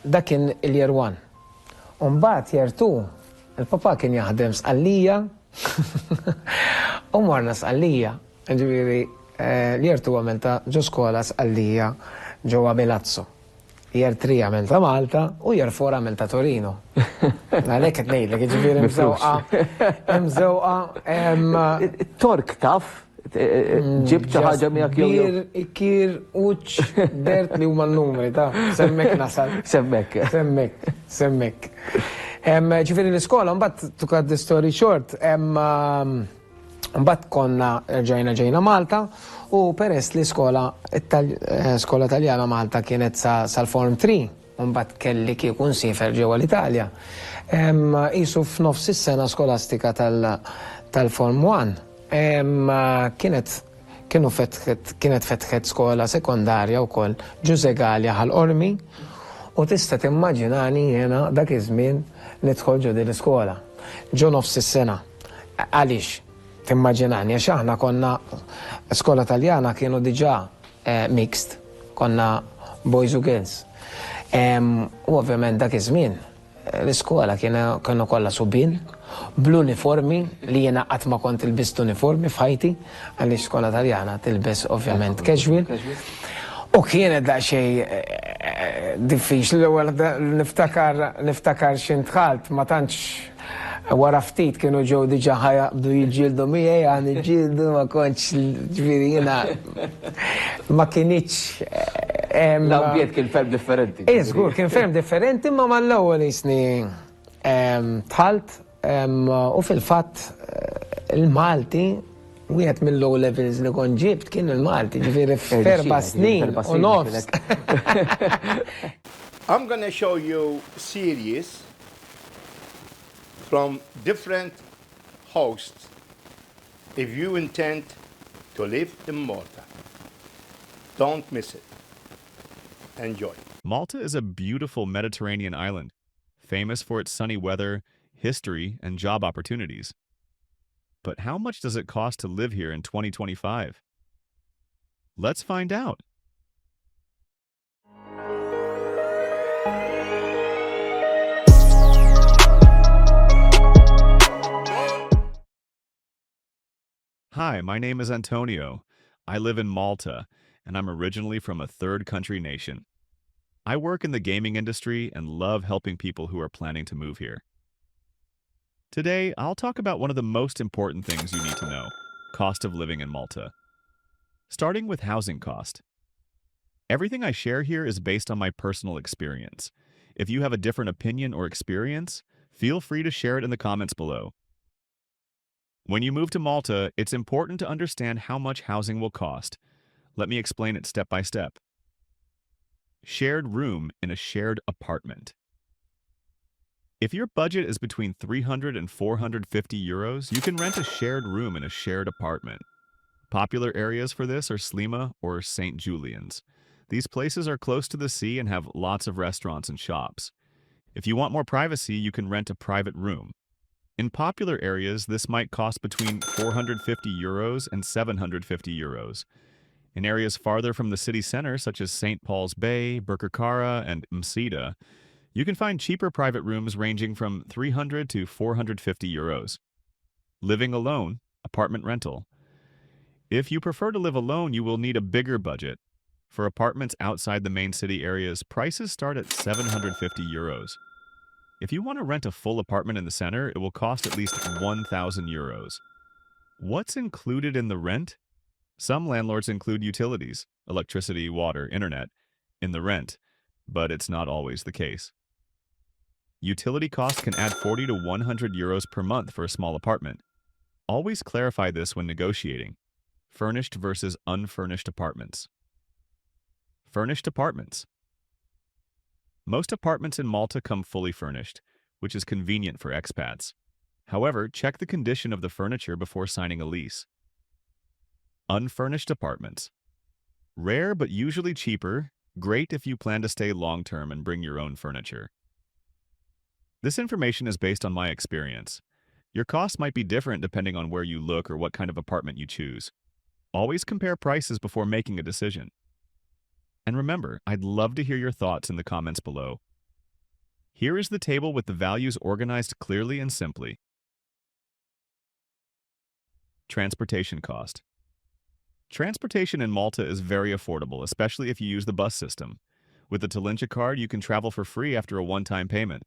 dak kien il-year 1. U mbagħad year 2 il-papa kien jaħdem sqallija u morna sqallija. Ġifieri l-year 2 għamilta ġo skola sqallija ġewwa Milazzo. Year 3 għamilta Malta u year 4 għamilta Torino. Għalhekk qed ngħidlek, jiġifieri mżewqa. Tork taf, ġibt xi ħaġa miegħek jew. Ikir uċ dert li huma n-numri ta' semmek nasal. Semmek. Ġifieri l-iskola mbagħad to cut the story short, mbagħad konna ġejna Malta u peress li skola Taljana Malta kienet sal-Form 3, mbagħad kelli kieku nsifer ġewwa l-Italja. Qisu f'nofs is-sena skolastika tal-Form 1. Kienet fetħet skola sekondarja wkoll Ġużegalja ħal-Ormi u tista' timmaġinani jiena dak iż-żmien nidħol ġo din l-iskola. Ġo nofs is-sena. Għaliex? Timmaġinani, għax aħna konna skola Taljana kienu diġà mixed, konna boys u girls. U ovvjament dak iż-żmien l-iskola kienu kollha subin, bl-uniformi li jiena qatt ma kont ilbist uniformi f'ħajti, għaliex skola Taljana tilbes ovvjament casual. U kienet daqsxejn diffiċli l-ewwel niftakar x'intħalt ma tantx wara ftit kienu ġew diġà ħajabdu jiġġieldu miegħi għan iġġieldu ma kontx ġifieri jiena ma kienitx. L-ambjent kien ferm differenti. Żgur kien ferm differenti imma mal-ewwel isni tħalt u fil-fatt il-Malti wieħed mill-low levels li kont ġibt kien il-Malti, ġifieri f'4 snin u nofs. I'm gonna show you series from different hosts if you intend to live in Malta. Don't miss it. Enjoy. Malta is a beautiful Mediterranean island, famous for its sunny weather, history, and job opportunities. But how much does it cost to live here in 2025? Let's find out. Hi, my name is Antonio. I live in Malta, and I'm originally from a third country nation. I work in the gaming industry and love helping people who are planning to move here. Today, I'll talk about one of the most important things you need to know: cost of living in Malta. Starting with housing cost. Everything I share here is based on my personal experience. If you have a different opinion or experience, feel free to share it in the comments below. When you move to Malta, it's important to understand how much housing will cost. Let me explain it step by step. Shared room in a shared apartment. If your budget is between 300 and 450 euros, you can rent a shared room in a shared apartment. Popular areas for this are Sliema or St. Julian's. These places are close to the sea and have lots of restaurants and shops. If you want more privacy, you can rent a private room. In popular areas, this might cost between 450 euros and 750 euros. In areas farther from the city center, such as St. Paul's Bay, Birkirkara, and Msida, you can find cheaper private rooms ranging from 300 to 450 euros. Living alone, apartment rental. If you prefer to live alone, you will need a bigger budget. For apartments outside the main city areas, prices start at 750 euros. If you want to rent a full apartment in the center, it will cost at least 1,000 euros. What's included in the rent? Some landlords include utilities, electricity, water, internet, in the rent, but it's not always the case. Utility costs can add 40 to 100 euros per month for a small apartment. Always clarify this when negotiating. Furnished versus unfurnished apartments. Furnished apartments. Most apartments in Malta come fully furnished, which is convenient for expats. However, check the condition of the furniture before signing a lease. Unfurnished apartments. Rare but usually cheaper, great if you plan to stay long-term and bring your own furniture. This information is based on my experience. Your costs might be different depending on where you look or what kind of apartment you choose. Always compare prices before making a decision. And remember, I'd love to hear your thoughts in the comments below. Here is the table with the values organized clearly and simply. Transportation cost. Transportation in Malta is very affordable, especially if you use the bus system. With the Talinja card, you can travel for free after a one-time payment.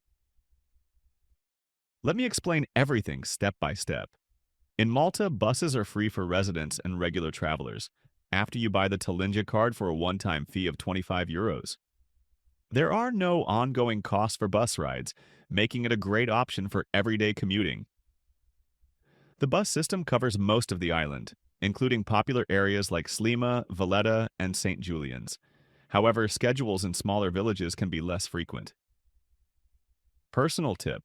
Let me explain everything step by step. In Malta, buses are free for residents and regular travelers, after you buy the Talinja card for a one-time fee of 25 euros. There are no ongoing costs for bus rides, making it a great option for everyday commuting. The bus system covers most of the island, including popular areas like Sliema, Valletta, and St. Julian's. However, schedules in smaller villages can be less frequent. Personal tip.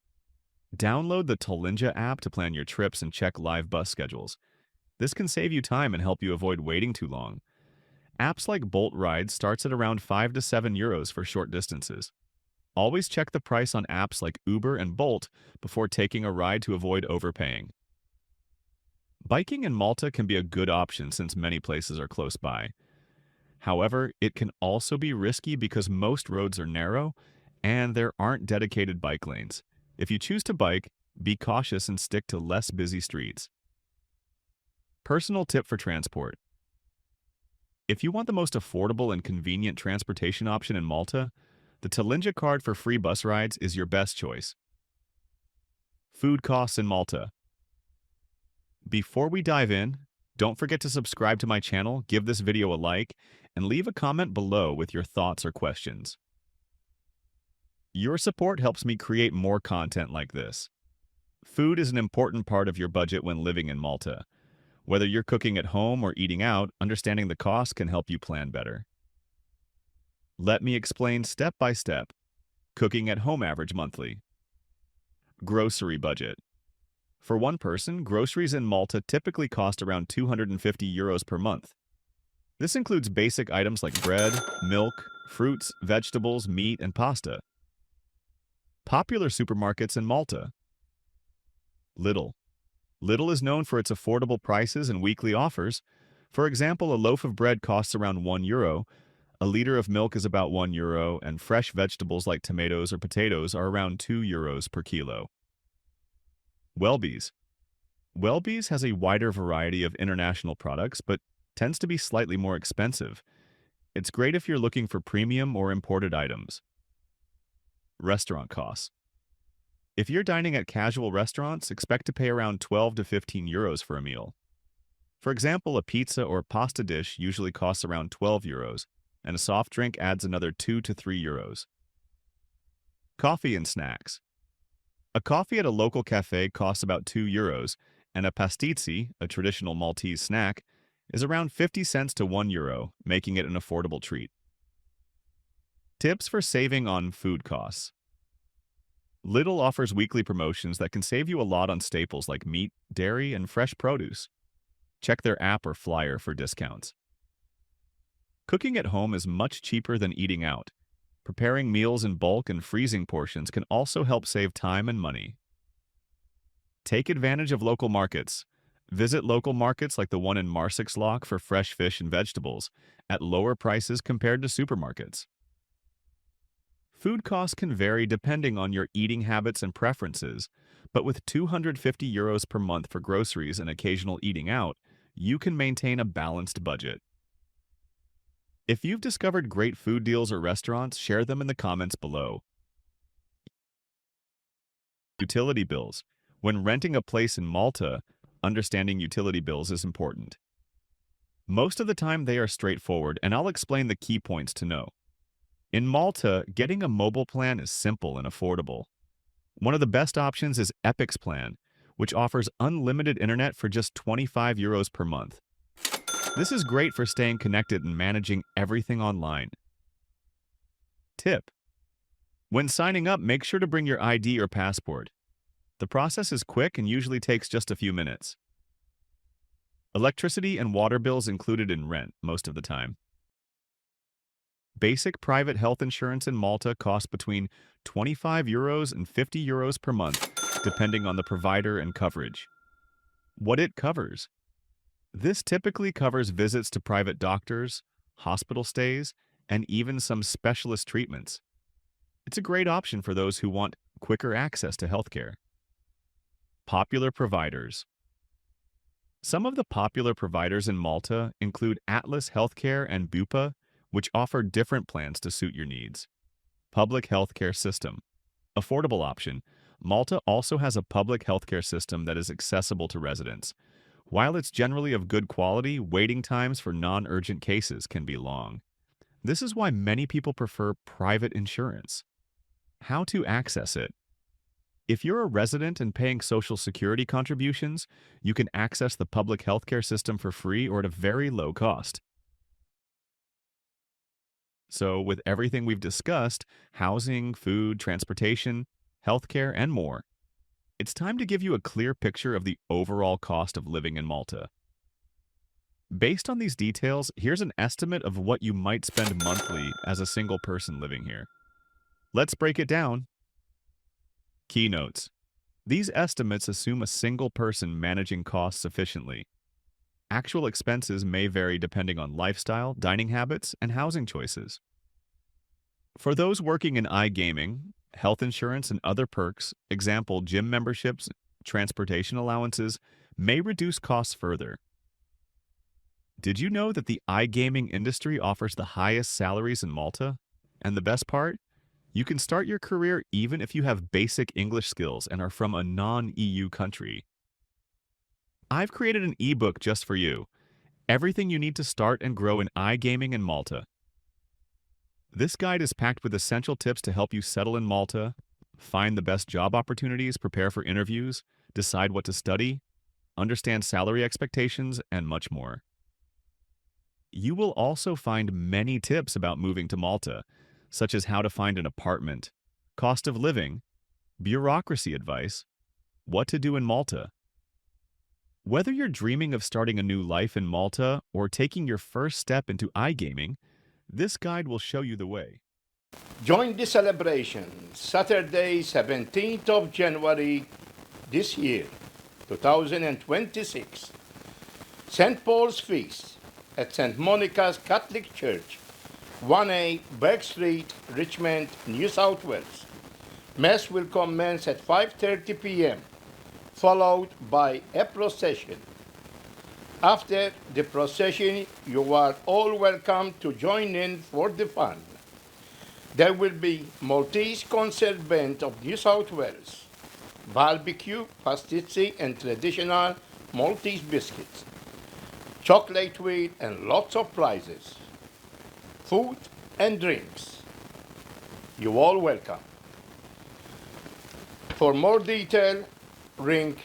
Download the Talinja app to plan your trips and check live bus schedules. This can save you time and help you avoid waiting too long. Apps like Bolt Rides starts at around 5 to 7 euros for short distances. Always check the price on apps like Uber and Bolt before taking a ride to avoid overpaying. Biking in Malta can be a good option since many places are close by. However, it can also be risky because most roads are narrow and there aren't dedicated bike lanes. If you choose to bike, be cautious and stick to less busy streets. Personal tip for transport. If you want the most affordable and convenient transportation option in Malta, the Talinja card for free bus rides is your best choice. Food costs in Malta. Before we dive in, don't forget to subscribe to my channel, give this video a like, and leave a comment below with your thoughts or questions. Your support helps me create more content like this. Food is an important part of your budget when living in Malta. Whether you're cooking at home or eating out, understanding the cost can help you plan better. Let me explain step by step. Cooking at home average monthly. Grocery budget. For one person, groceries in Malta typically cost around 250 euros per month. This includes basic items like bread, milk, fruits, vegetables, meat, and pasta. Popular supermarkets in Malta. Lidl. Lidl is known for its affordable prices and weekly offers. For example, a loaf of bread costs around 1 euro, a liter of milk is about 1 euro, and fresh vegetables like tomatoes or potatoes are around 2 euros per kilo. Welby's. Welby's has a wider variety of international products, but tends to be slightly more expensive. It's great if you're looking for premium or imported items. Restaurant costs. If you're dining at casual restaurants, expect to pay around 12 to 15 euros for a meal. For example, a pizza or pasta dish usually costs around 12 euros, and a soft drink adds another 2 to 3 euros. Coffee and snacks. A coffee at a local cafe costs about 2 euros, and a pastizzi, a traditional Maltese snack, is around 50 cents to 1 euro, making it an affordable treat. Tips for saving on food costs. Lidl offers weekly promotions that can save you a lot on staples like meat, dairy, and fresh produce. Check their app or flyer for discounts. Cooking at home is much cheaper than eating out. Preparing meals in bulk and freezing portions can also help save time and money. Take advantage of local markets. Visit local markets like the one in Marsikslock for fresh fish and vegetables at lower prices compared to supermarkets. Food costs can vary depending on your eating habits and preferences, but with 250 euros per month for groceries and occasional eating out, you can maintain a balanced budget. If you've discovered great food deals or restaurants, share them in the comments below. Utility bills. When renting a place in Malta, understanding utility bills is important. Most of the time they are straightforward, and I'll explain the key points to know. In Malta, getting a mobile plan is simple and affordable. One of the best options is Epic's plan, which offers unlimited internet for just 25 euros per month. This is great for staying connected and managing everything online. Tip: when signing up, make sure to bring your ID or passport. The process is quick and usually takes just a few minutes. Electricity and water bills included in rent most of the time. Basic private health insurance in Malta costs between 25 euros and 50 euros per month, depending on the provider and coverage. What it covers. This typically covers visits to private doctors, hospital stays, and even some specialist treatments. It's a great option for those who want quicker access to healthcare. Popular providers. Some of the popular providers in Malta include Atlas Healthcare and Bupa, which offer different plans to suit your needs. Public healthcare system. Affordable option. Malta also has a public healthcare system that is accessible to residents. While it's generally of good quality, waiting times for non-urgent cases can be long. This is why many people prefer private insurance. How to access it. If you're a resident and paying Social Security contributions, you can access the public healthcare system for free or at a very low cost. So, with everything we've discussed, housing, food, transportation, healthcare, and more, it's time to give you a clear picture of the overall cost of living in Malta. Based on these details, here's an estimate of what you might spend monthly as a single person living here. Let's break it down. Keynotes. These estimates assume a single person managing costs efficiently. Actual expenses may vary depending on lifestyle, dining habits, and housing choices. For those working in iGaming, health insurance and other perks, example gym memberships, transportation allowances, may reduce costs further. Did you know that the iGaming industry offers the highest salaries in Malta? And the best part? You can start your career even if you have basic English skills and are from a non-EU country. I've created an ebook just for you. Everything you need to start and grow in iGaming in Malta. This guide is packed with essential tips to help you settle in Malta, find the best job opportunities, prepare for interviews, decide what to study, understand salary expectations, and much more. You will also find many tips about moving to Malta, such as how to find an apartment, cost of living, bureaucracy advice, what to do in Malta. Whether you're dreaming of starting a new life in Malta or taking your first step into iGaming, this guide will show you the way. Join the celebration Saturday, 17th of January this year, 2026. St. Paul's Feast at St. Monica's Catholic Church, 1A Berg Street, Richmond, New South Wales. Mass will commence at 5:30 p.m., followed by a procession. After the procession, you are all welcome to join in for the fun. There will be Maltese Concert Band of New South Wales, barbecue, pasticci, and traditional Maltese biscuits, chocolate wheel, and lots of prizes, food and drinks. You're all welcome. For more detail, ring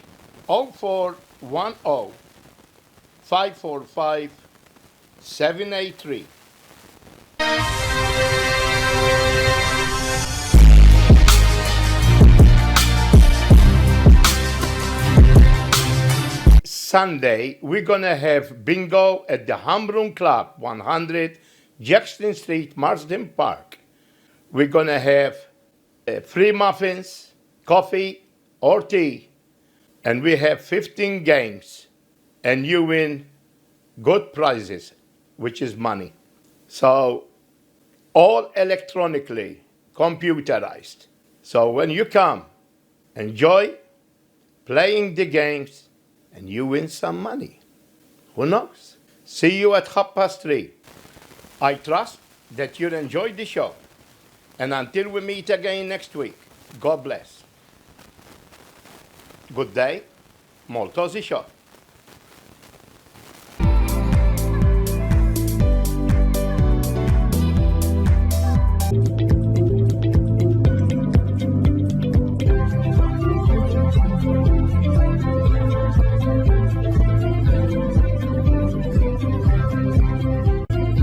0410 545 783. Sunday, we're gonna have bingo at the Hamrun Club, 100 Jackson Street, Marsden Park. We're gonna have free muffins, coffee, or tea, and we have 15 games, and you win good prizes, which is money. So, all electronically, computerized. So when you come, enjoy playing the games, and you win some money. Who knows? See you at 3:30. I trust that you'll enjoy the show. And until we meet again next week, God bless. Good day, Moltosi Show.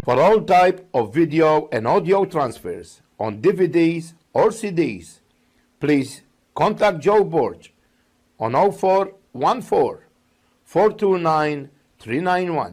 For all type of video and audio transfers on DVDs or CDs, please contact Joe Borg on 0414 429 391.